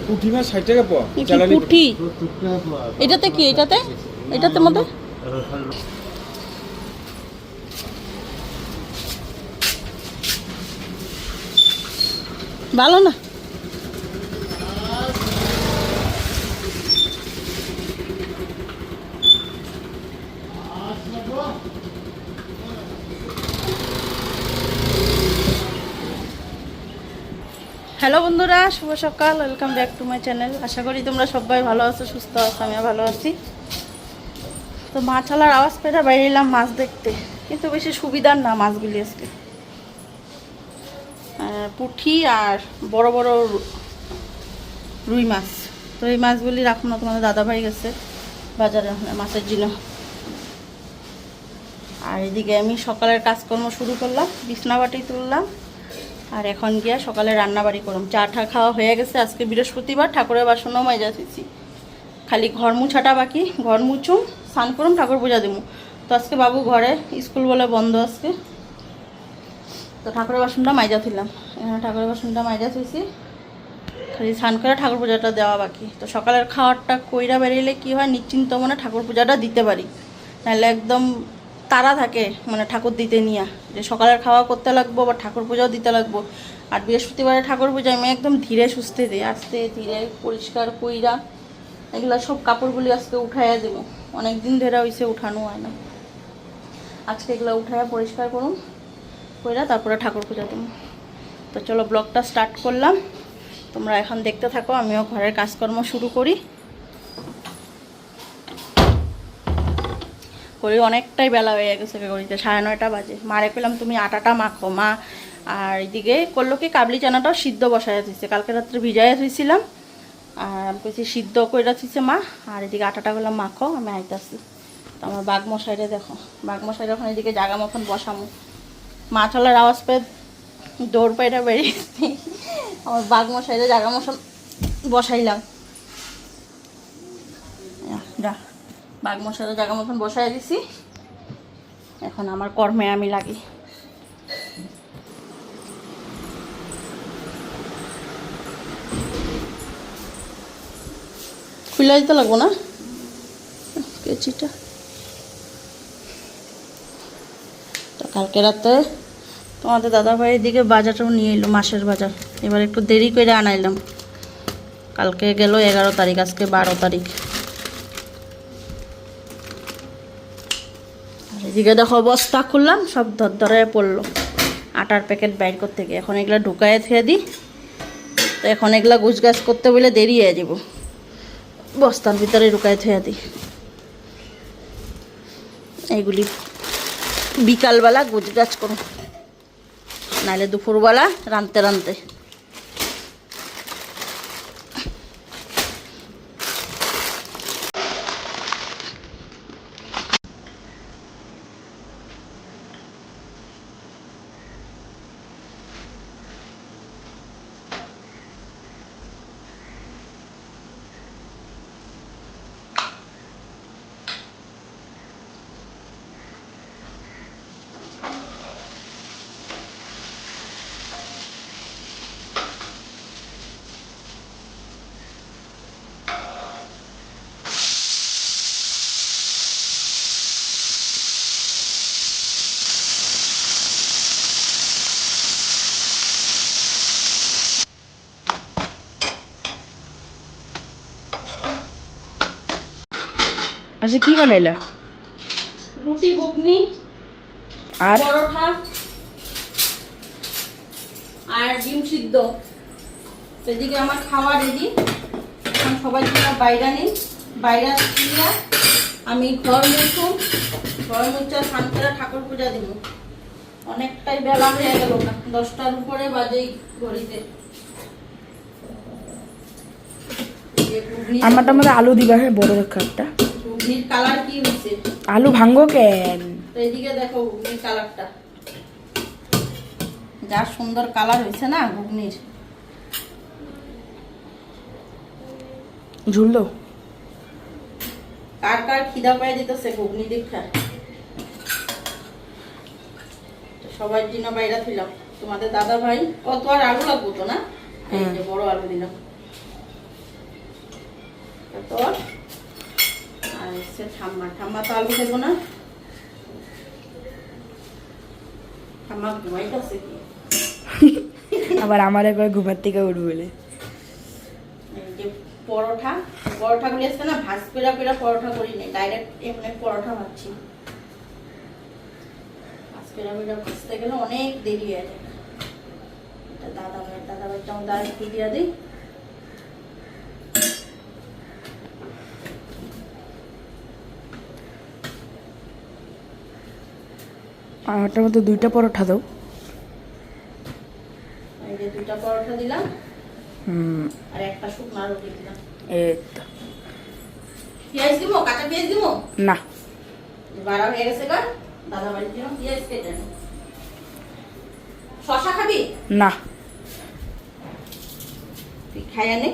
পুঁটি মাছ 60 টাকা পোয়া। পুঁটি এটাতে কি? এটাতে মধ্যে ভালো না। হ্যালো বন্ধুরা, শুভ সকাল। Welcome back to my channel. আশা করি তোমরা সবাই ভালো আছো, সুস্থ আছো, আমিও ভালো আছি। তো মাছালার আওয়াজ পেয়ে বাইরে এলাম মাছ দেখতে, কিন্তু বেশি সুবিধার না মাছগুলি আজকে। পুঁটি আর বড় বড় রুই মাছ। তো এই মাছগুলি রাখুন না, তোমাদের দাদাভাই গেছে বাজারে মাছের জন্য। আর এদিকে আমি সকালের কাজকর্ম শুরু করলাম, বিছনাবাটি তুললাম, আর এখন গিয়া সকালে রান্নাবাড়ি করলাম। চা টা খাওয়া হয়ে গেছে। আজকে বৃহস্পতিবার, ঠাকুরের বাসনও মাজা দিয়েছি, খালি ঘর মুছাটা বাকি। ঘর মুছুম, স্নান করুম, ঠাকুর পূজা দেবো। তো আজকে বাবু ঘরে, স্কুল বলে বন্ধ আজকে। তো ঠাকুরের বাসনটা মাজা দিলাম, এখানে ঠাকুরের বাসনটা মাজা থুইছি, খালি স্নান করে ঠাকুর পূজাটা দেওয়া বাকি। তো সকালের খাওয়ারটা কইরা বেরিয়ে কী হয়, নিশ্চিন্ত মনে ঠাকুর পূজাটা দিতে পারি, নাহলে একদম তারা থাকে মানে ঠাকুর দিতে নিয়ে, যে সকালের খাওয়া করতে লাগবো বা ঠাকুর পূজাও দিতে লাগবো। আর বৃহস্পতিবারে ঠাকুর পূজা আমি একদম ধীরে সুস্থে দিই, আস্তে ধীরে পরিষ্কার কইরা এগুলো সব কাপড়গুলি আজকে উঠাইয়া দেবো। অনেক দিন ধরে হইছে উঠানো হয় না, আজকে এগুলো উঠাইয়া পরিষ্কার করুন, কইরা তারপরে ঠাকুর পূজা দেবো। তো চলো ব্লগটা স্টার্ট করলাম, তোমরা এখন দেখতে থাকো, আমিও ঘরের কাজকর্ম শুরু করি। অনেকটাই বেলা হয়ে গেছে, গড়িতে 9:30 বাজে। মারে পেলাম তুমি আটাটা মাখো মা। আর এদিকে করলো কি, কাবলি চানাটাও সিদ্ধ বসাইয়া দিচ্ছে, কালকে রাত্রে ভিজাইয়া থুইছিলাম, আর আমি কইছি সিদ্ধ কইরা দিচ্ছে মা। আর এদিকে আটাটা করলাম মাখো, আমি আইতাছি। তো আমার বাঘ মশাইরে দেখো, বাঘ মশাইরে এখন এদিকে জাগা মতন বসামো। মাছালার আওয়াজ পেয়ে দৌড় পাইটা বেরিয়েছি, আমার বাঘ মশাইরে জাগা মশন বসাইলাম। যা, বাঘ মশাইরে জাগা মতন বসাই দিছি, এখন আমার কর্মে আমি লাগি। খুলে দিতে লাগবো না কেচিটা। তো কালকে রাতে তোমাদের দাদাভাইয়ের দিকে বাজারটাও নিয়ে এলো, মাসের বাজার। এবার একটু দেরি করে আনাইলাম, কালকে গেল 11 তারিখ, আজকে 12 তারিখ। আর এদিকে দেখো বস্তা খুললাম, সব ধরে পড়লো আটার প্যাকেট বাইর করতে গিয়ে। এখন এগুলো ঢুকায় থুয়ে দিই। তো এখন এগুলা গুছগাছ করতে বলে দেরি হয়ে যাব, বস্তার ভিতরে ঢুকায় থুয়ে দিই। এইগুলি বিকালবেলা গুছগাছ করো, নাহলে দুপুরবেলা রাঁধতে রাঁধতে। আচ্ছা কি বানাইলা? রুটি, ঘুগনি আর পরোটা আর ডিম সিদ্ধ। এদিকে আমার খাওয়া রেডি, এখন সবাই বাইরে নেই, বাইরে দিয়ে আমি ঘর মুছুম, ঘর মুছা স্নান করে ঠাকুর পূজা দিব। অনেকটাই বেলা হয়ে গেল, 10টার উপরে বাজেই ঘড়িতে। আমারটার মধ্যে আলু দিবা, হ্যাঁ বড় দেখা একটা। ঘুগনির কালার কি হয়েছে, আলু ভাঙ্গো কেন? তো এদিকে দেখো ঘুগনির কালারটা, যা সুন্দর কালার হয়েছে না ঘুগনির। ঝুল দাও। কার কার খিদা পায় দিতেছে ঘুগনি দেখা, সবার জন্য বাইরে দিলাম। তোমাদের দাদা ভাই কত আর আলু লাগবো তো না, এই যে বড় আলু দিলাম। তোর আর হচ্ছে ঠাম্মা। ঠাম্মা তো আলু দেবো না, ঠাম্মা ঘুমাইতেছে কি। আবার আমার একবার ঘুমার থেকে উঠবো বলে। এই যে পরোটা, পরোটাগুলি আসছে না ভাজ পেরা পেরা পরোটা করি নি, ডাইরেক্ট এমনি পরোটা ভাজছি। ভাজ পেরা পেরা ভাজতে গেলে অনেক দেরি হয়ে যায়। এটা দাদা ভাইটা আমাদের আরেকটু দিয়ে দিই। আমারটার মতো 2টা পরোটা দাও। এই যে 2টা পরোটা দিলাম হুম, আর একটা শুকনো রুটি দিলাম। এই তো। পেঁয়াজ দিব, কাঁচা পেঁয়াজ দিব না, বাড়া হয়ে গেছে গা। দাদা বাড়ির জন্য পেঁয়াজ কেটে নে। শশা খাবি? না। তুই খাই আনে,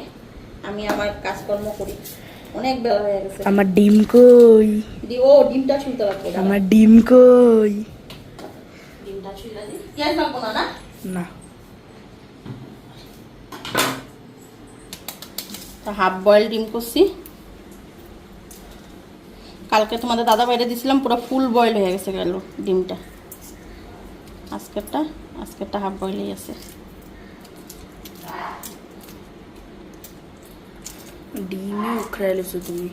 আমি আমার কাজকর্ম করি, অনেক বেলা হয়ে গেছে। আমার ডিম কই? ও ডিমটা ছুলতে লাগবে। আমার ডিম কই? ডিমটা ছুলে দিই। পেঁয়াজ লাগবো না? না না। হাফ বয়েল ডিম করছি। কালকে তোমাদের দাদা বাইরে দিয়েছিলাম, পুরো ফুল বয়েল হয়ে গেছে গেল ডিমটা। আজকেরটা হাফ বয়েলই আছে। ডিমে উখড়াই লেছো তুমি।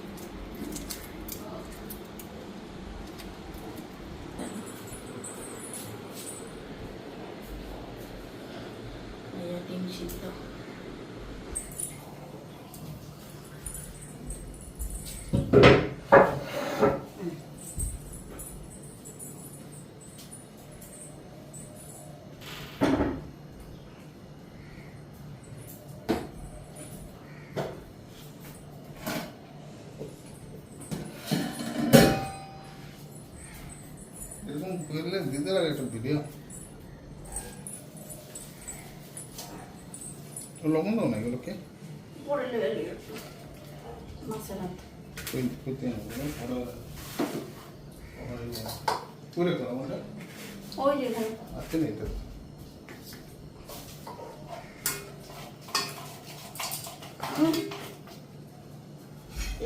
ডিম সিদ্ধ। এরকম করলে দিতে লাগে একটা ভিডিও। লবণ দাও না এগুলোকে পরে লেগে একটু মাছের হাত। করতে করে করো আমাদের ওই যে এখানে আসতে নেই তো।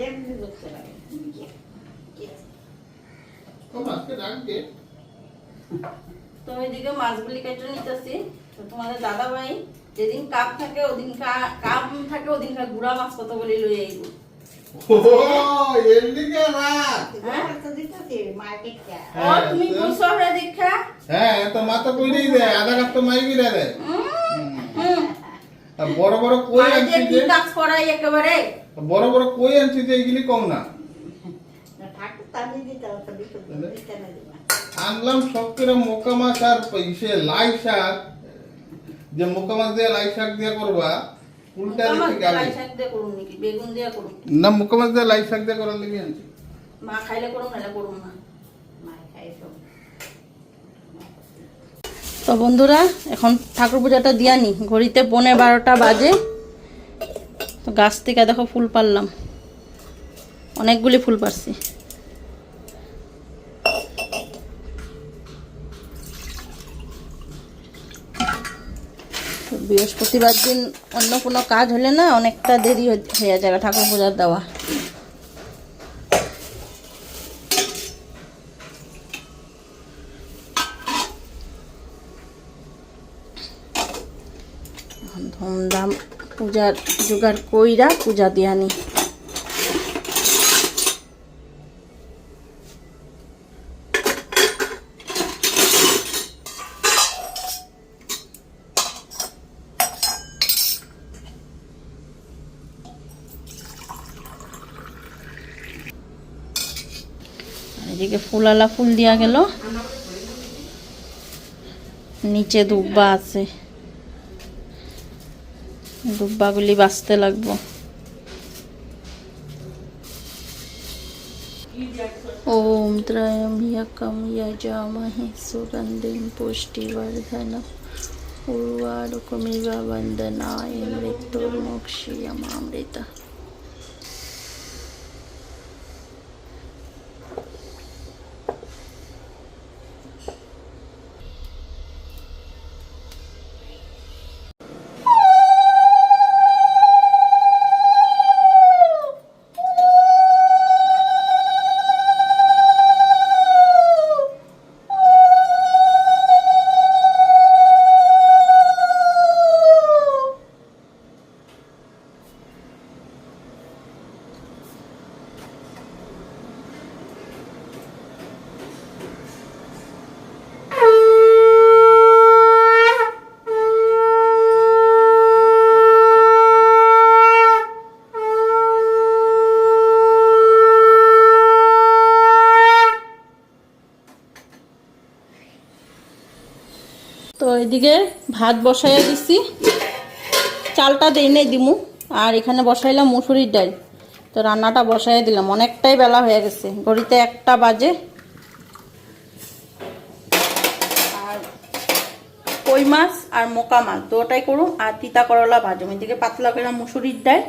এমনি করতে লাগে। আজকে রাখবে তো ওইদিকে মাছগুলি কেটে নিতেছি। তো তোমাদের দাদা ভাই যেদিন কাপ থাকে ওদিন কাপ থাকে ওদিন গুড়া মাছ কত বলে লই আইব। এদিকে রাখ। ও তুমি কইছো রে দেখা। হ্যাঁ তো মাথা কইরেই দেয়, আধা কাপ তো মাই গিরা দেয়। আর বড় বড় কই আনছি কি যে, কাজ করাই একেবারে। বড় বড় কই আনছি যে এগুলি কম না। আনলাম সব করে মোকা মাছ আর ইসে লাই শাক, যে মোকা মাছ দিয়ে লাই শাক দিয়ে করবা উল্টা মুখা মাছ দেখি দিয়ে লাই গালি। শাক দিয়ে করুন নাকি বেগুন দিয়ে করুন? না মোকা মাছ দিয়ে লাই শাক দিয়ে করার লেগে আনছি। মা খাইলে করুন নাহলে করুন না। তো বন্ধুরা এখন ঠাকুর পূজাটা দিয়া নি, ঘড়িতে 11:30 বাজে। তো গাছ থেকে দেখো ফুল পারলাম, অনেকগুলি ফুল পারছি। তো বৃহস্পতিবার দিন অন্য কোনো কাজ হলে না অনেকটা দেরি হয়ে যায় ঠাকুর পূজার দেওয়া। ধুমধাম পূজার জোগাড় কইরা পূজা দিয়ানি। এদিকে ফুলালা ফুল দিয়া গেল, নিচে দুব্বা আছে, দুব্বাগুলি বাঁচতে লাগবো। ওম ত্রয়ম্বকম যজামহে সুগন্ধিম পুষ্টিবর্ধনম উর্বারুকমিব বন্দনায় মৃত্যুর্মোক্ষীয়মামৃতা। তো এদিকে ভাত বসাইয়া দিছি, চালটা দেই নাই দিমু, আর এখানে বসাইলাম মুসুরির ডাল। তো রান্নাটা বসাইয়া দিলাম, অনেকটাই বেলা হয়ে গেছে, ঘড়িতে 1টা বাজে। আর কই মাছ আর মোকা মাছ দুটাই করুম, আর তিতা করলা ভাজুম। এদিকে পাতলা করে মুসুরির ডাল।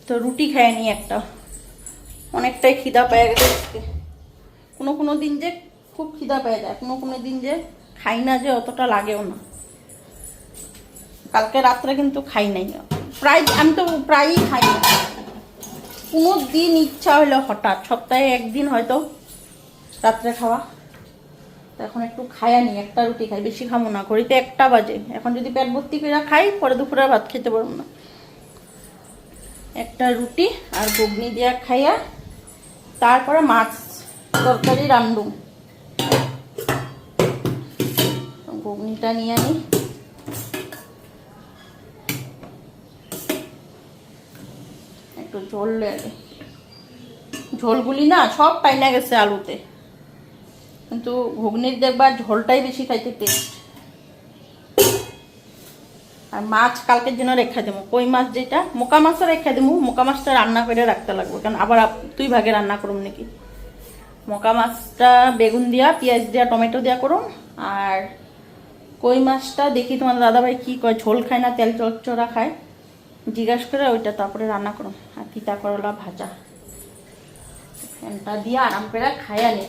তো রুটি খাই নি একটা, অনেকটাই খিদা পেয়ে গেছে আজকে। কোনো দিন যে খুব খিদা পেয়ে যায়, কোনো দিন যে খাই না, যে অতটা লাগেও না। কালকে রাত্রে কিন্তু খাই নাই, আমি তো প্রায়ই খাই না। কোনো দিন ইচ্ছা হলো হঠাৎ, সপ্তাহে একদিন হয়তো রাত্রে খাওয়া। তো এখন একটু খাইয়া নি, একটা রুটি খাই, বেশি খাবো না। ঘড়িতে 1টা বাজে, এখন যদি পেট ভর্তি করে খাই পরে দুপুরে ভাত খেতে পারবো না। একটা রুটি আর ঘুগনি দিয়া খাইয়া তারপরে মাছ তরকারি রান্ধুম। ঘুগনিটা নিয়ে আনি, একটু ঝোল লাগে। ঝোলগুলি না সব পাইনা গেছে আলুতে, কিন্তু ঘুগনির দেখবা ঝোলটাই বেশি খাইতে টেস্ট। আর মাছ কালকের জন্য রেখে দেবো, কই মাছ যেটা, মোকা মাছও রেখে দেবো। মোকা মাছটা রান্না করে রাখতে লাগবে, কারণ আবার 2 ভাগে রান্না করুম নাকি। মোকা মাছটা বেগুন দিয়া, পেঁয়াজ দিয়া, টমেটো দিয়া করুম। আর কই মাছটা দেখি তোমার দাদাভাই কি কয়, ঝোল খায় না তেল চচ্চড়া খায়, জিজ্ঞাসা করে ওইটা তারপরে রান্না করুম। আর তিতা করলা ভাজা, ফ্যানটা দিয়ে আরাম করে খাইয়া নি।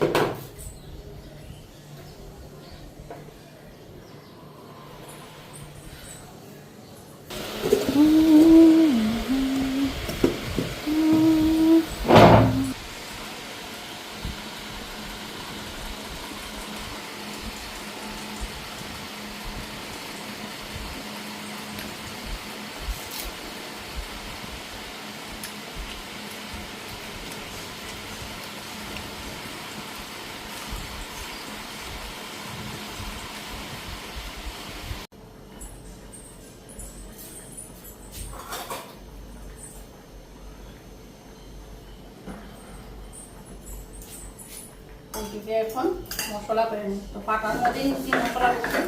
ওইদিকে এখন মশলা করে নিই। তো পাটার মধ্যে নিচ্ছি মশলা করতে।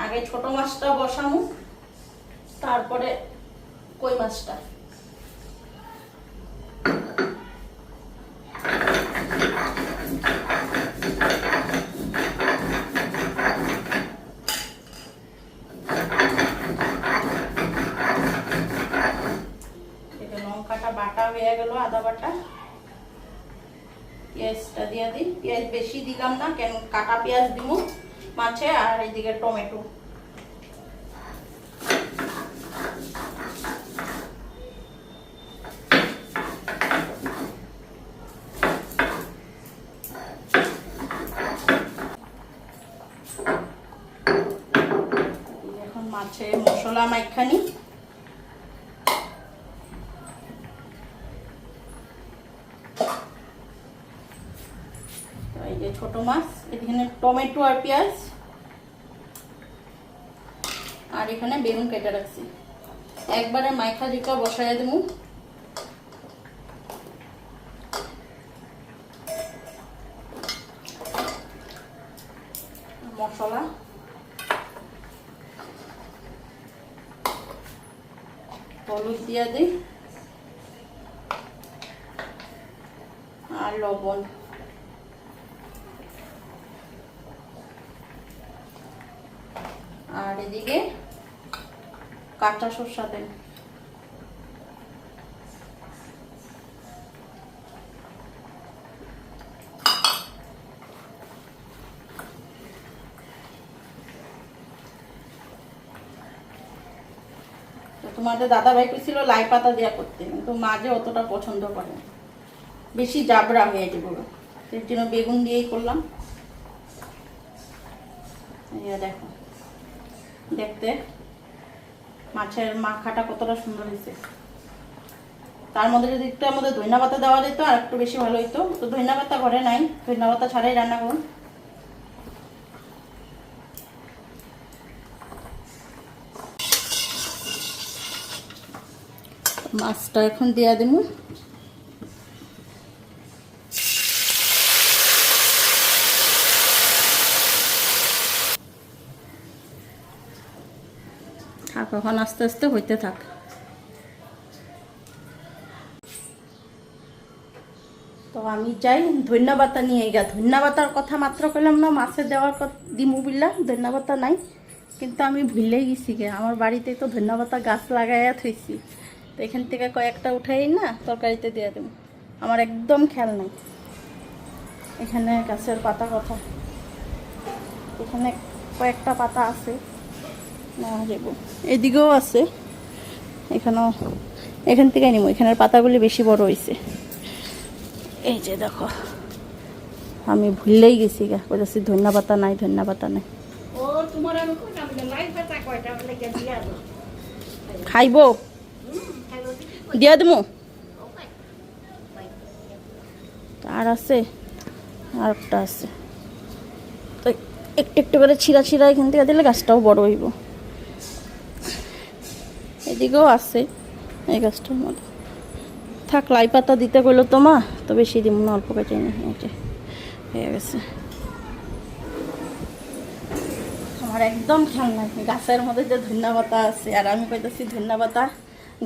আগে ছোট মাছটা বসামু, তারপরে কই মাছটা। লঙ্কাটা বাটা হয়ে গেল, আদা বাটা। পেঁয়াজটা দিয়ে দিই, পেঁয়াজ বেশি দিলাম না, কেন কাটা পেঁয়াজ দিব মাছে। আর এইদিকে টমেটো, এখন মাছে মশলা মাইখানি। এই যে ছোট মাছ, এখানে টমেটো আর পেঁয়াজ, আর এখানে বেগুন কেটে রাখছি। একবারে মাইখা দিকা বসাইয়া দেবো। মশলা হলুদ দিয়া দিই, আর লবণ। আর এদিকে কাঁচা সরষা তেল। তোমাদের দাদাভাই কইছিল লাই পাতা দিয়া করতে, কিন্তু মাঝে অতটা পছন্দ করে না, বেশি জাবরা হয়ে যাবে, এর জন্য বেগুন দিয়েই করলাম। দেখো দেখতে মাছের মাখাটা কতটা সুন্দর হয়েছে। তার মধ্যে যদি একটু আমাদের ধনিয়া পাতা দেওয়া যেত আর একটু বেশি ভালো হইতো। তো ধনিয়া পাতা ঘরে নাই, ধনিয়া পাতা ছাড়াই রান্না করুন। মাছটা এখন দিয়া দেবো। এখন আস্তে আস্তে হইতে থাক। তো আমি যাই ধন্যবাদ নিয়ে গা। ধন্যবাদার কথা মাত্র কইলাম না, মাছে দেওয়ার কথা দিমু বললাম, ধন্যবাদ নাই, কিন্তু আমি ভুলেই গেছি গে। আমার বাড়িতে তো ধন্যবাদ গাছ লাগাইয়া থইছি, তো এখান থেকে কয়েকটা উঠাই না তরকারিতে দিয়ে দেবো। আমার একদম খেয়াল নাই। এখানে গাছের পাতা কথা, এখানে কয়েকটা পাতা আছে না দেবো, এদিকেও আছে, এখানেও, এখান থেকে নিব। এখানের পাতাগুলি বেশি বড় হয়েছে। এই যে দেখো, আমি ভুললেই গেছি গা, বলেছি ধন্যবাদ নাই, ধন্যবাদ নাই। খাইব দিয়া দেবো। আর আছে, আর একটা আছে, তো একটু একটু করে ছিঁড়া ছিঁড়া এখান থেকে দিলে গাছটাও বড় হইব। এদিকেও আছে এই গাছটার মধ্যে। থাক, লাই পাতা দিতে গেলো তো মা, তো বেশি দিব না, অল্প কেটে নি। হয়ে গেছে। আমার একদম খেয়াল নাই গাছের মধ্যে যে ধন্যবাদ আছে, আর আমি কইতেছি ধন্যবাদ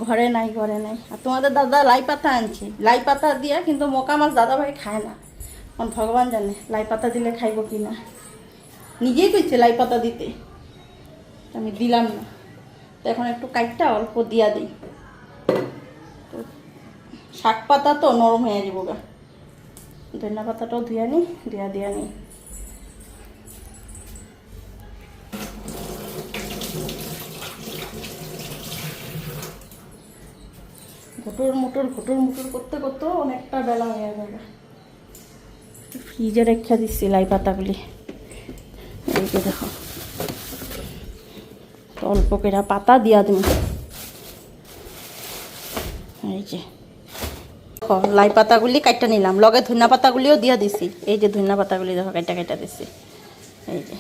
ঘরে নাই, ঘরে নাই। আর তোমাদের দাদা লাই পাতা আনছি, লাই পাতা দিয়া, কিন্তু মোকা মাছ দাদা ভাই খায় না। এখন ভগবান জানে লাই পাতা দিলে খাইব কি না। নিজেই কইছে লাই পাতা দিতে, আমি দিলাম না। তো এখন একটু কাইটটা অল্প দিয়া দিই, শাক পাতা তো নরম হয়ে যাব গা। ধনিয়া পাতাটাও ধুয়ে নি, দিয়া নি। ঘুটুর মুটুর করতে করতে অনেকটা বেলা হয়ে যাবে। ফ্রিজে রেখে দিচ্ছি লাই পাতাগুলি। এই যে দেখো, তো অল্প করে পাতা দিয়া দিন। এই যে লাই পাতাগুলি কাটটা নিলাম, লগে ধনিয়া পাতাগুলিও দিয়া দিছি। এই যে ধনিয়া পাতাগুলি দেখো কাটা দিছি। এই যে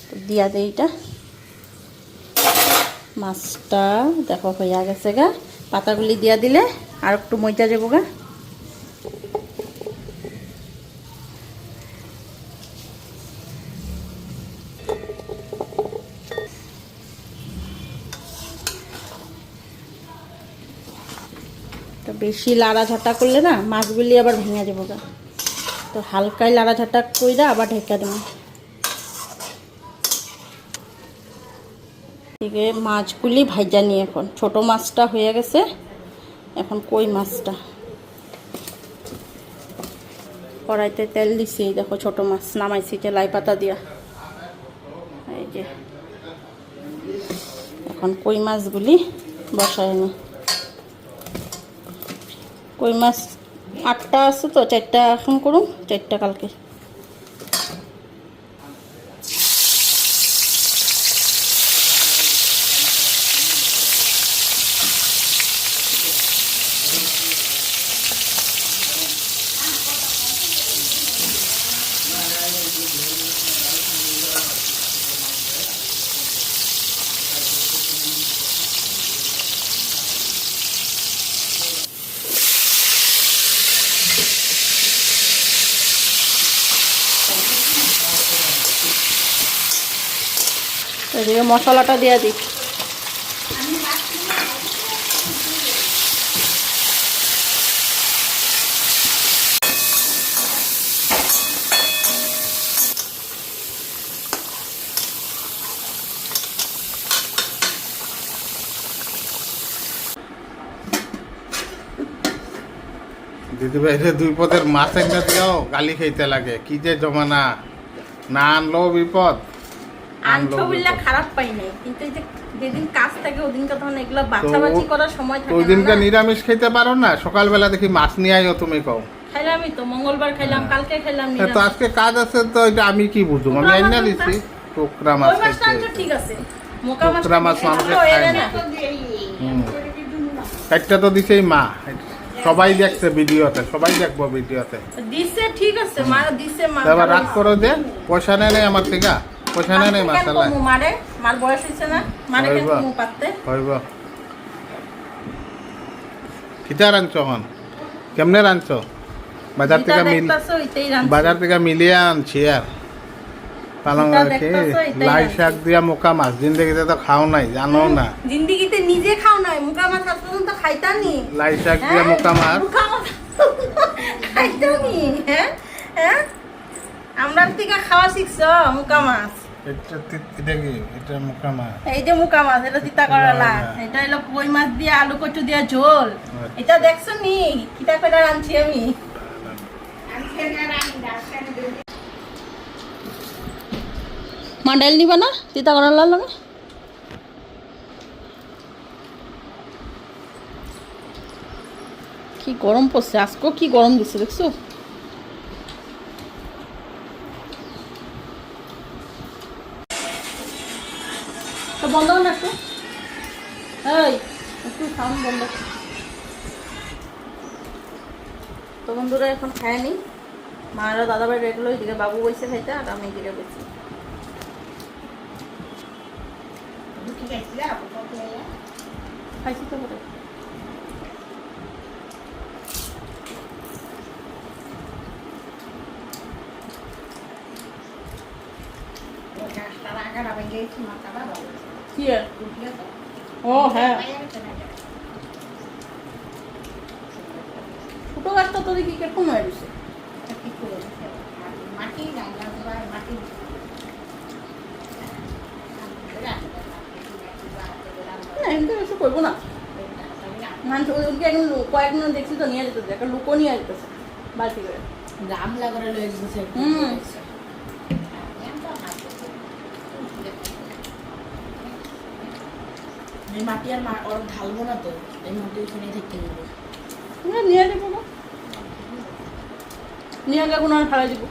তো দিয়া দিই। এটা মাছটা দেখো হইয়া গেছে গা। পাতাগুলি দিয়া দিলে আর একটু মইটা যাবো গা। তো বেশি লাড়া ঝাঁটা করলে না মাছগুলি আবার ভেঙে যাবো গা, তো হালকাই লাড়া ঝাঁটা কইরা আবার ঢেকে দেবো। এদিকে মাছগুলি ভাজা নিয়ে, এখন ছোট মাছটা হয়ে গেছে, এখন কই মাছটা কড়াইতে তেল দিছি। দেখো ছোট মাছ নামাইছি যে লাই পাতা দিয়া। এই যে এখন কই মাছগুলি বসায় নি। কই মাছ 8টা আছে, তো 4টা এখন করুন, 4টা কালকে। এদিকে মশলাটা দিয়ে দিই। দিদি ভাইরে 2 পদের মাছ একটা দিও, গালি খাইতে লাগে। কি যে জমানা, না আনলো বিপদ। আনছো বললে খারাপ পাই নাই, কিন্তু এই যে যেদিন কাজ থাকে ওদিনকে তখন এগুলো বাছাবাছি করার সময় থাকে না। ওই দিনকে নিরামিষ খেতে পারো না, সকালবেলা দেখি মাছ নিয়ে আইও, তুমি কও। খাইলামই তো, মঙ্গলবার খাইলাম, কালকে খাইলাম। তো আজকে কাজ আছে, তো এটা আমি কি বুঝবো? আমি আইনা দিছি টুকরা মাছ। ওই মাছটা আনছো ঠিক আছে, মোকা মাছ টুকরা মাছ মানুষে খায় না। একটা তো দিছেই মা, সবাই দেখছে ভিডিওতে, সবাই দেখবো ভিডিওতে। দিছে ঠিক আছে, মারা দিছে। মা এবার রাগ করো যে পয়সা নেই নাই আমার থেকে, পয়সা নেই নাই মাসালা। মারে মার বয়স হইছে না, মারে কেন মু পাতে হইব। কিটা রাঁধছো এখন? কেমনে রাঁধছো? বাজার থেকে মিলিয়ে আনছি। আর পালং যেটা রেখে দেখতাছো এটাই লাই রাঁধছি। শাক দিয়া মোকা মাছ জিন্দগিতে তো খাও নাই, জানো না। জিন্দিগিতে নিজে খাও নাই, মুখা মাছ আজ পর্যন্ত খাইতানি। লাই শাক দিয়া মোকা মাছ। মুখা মাছ খাইতানি, হ্যাঁ হ্যাঁ, আমরা থেকে খাওয়া শিখছো মুখা মাছ। এটা কি? এটা মোকা মাছ। এই যে মুখা মাছ, এটা তিতা করলা, এটা হলো কই মাছ দিয়ে আলু কচু দিয়ে ঝোল। এটা দেখছো নি কিতা করে রাঁধছি আমি। মান্ডাইল নিবা না তিতা করলার লগে? কি গরম পড়ছে আজকেও, কি গরম দিচ্ছে দেখছো। তো বন্ধ না একটু, এই একটু সাউন্ড বন্ধ। তো বন্ধুরা এখন খায়নি, মারা দাদাভাই রেগুলো, এদিকে বাবু বসে খাইতে আর আমি এদিকে বসি। খাইছি তো বটে। কি আর? ও হ্যাঁ, ছোট গাছটা তো দেখি কেমন হয়ে গেছে। না এমনি কিছু করবো না, মানুষ ওদেরকে একদিন কয়েকদিন দেখছি তো নিয়ে যেতেছে, একটা লুকো নিয়ে যেতেছে বালতি করে। গামলা করে লয়ে যেতেছে। এই মাটি আর ওর ঢালবো না তো, এই মাটি ওখানে থেকে নেবো। নিয়ে দেবো, নিয়ে গেলে কোনো আর ফেলাই দিব।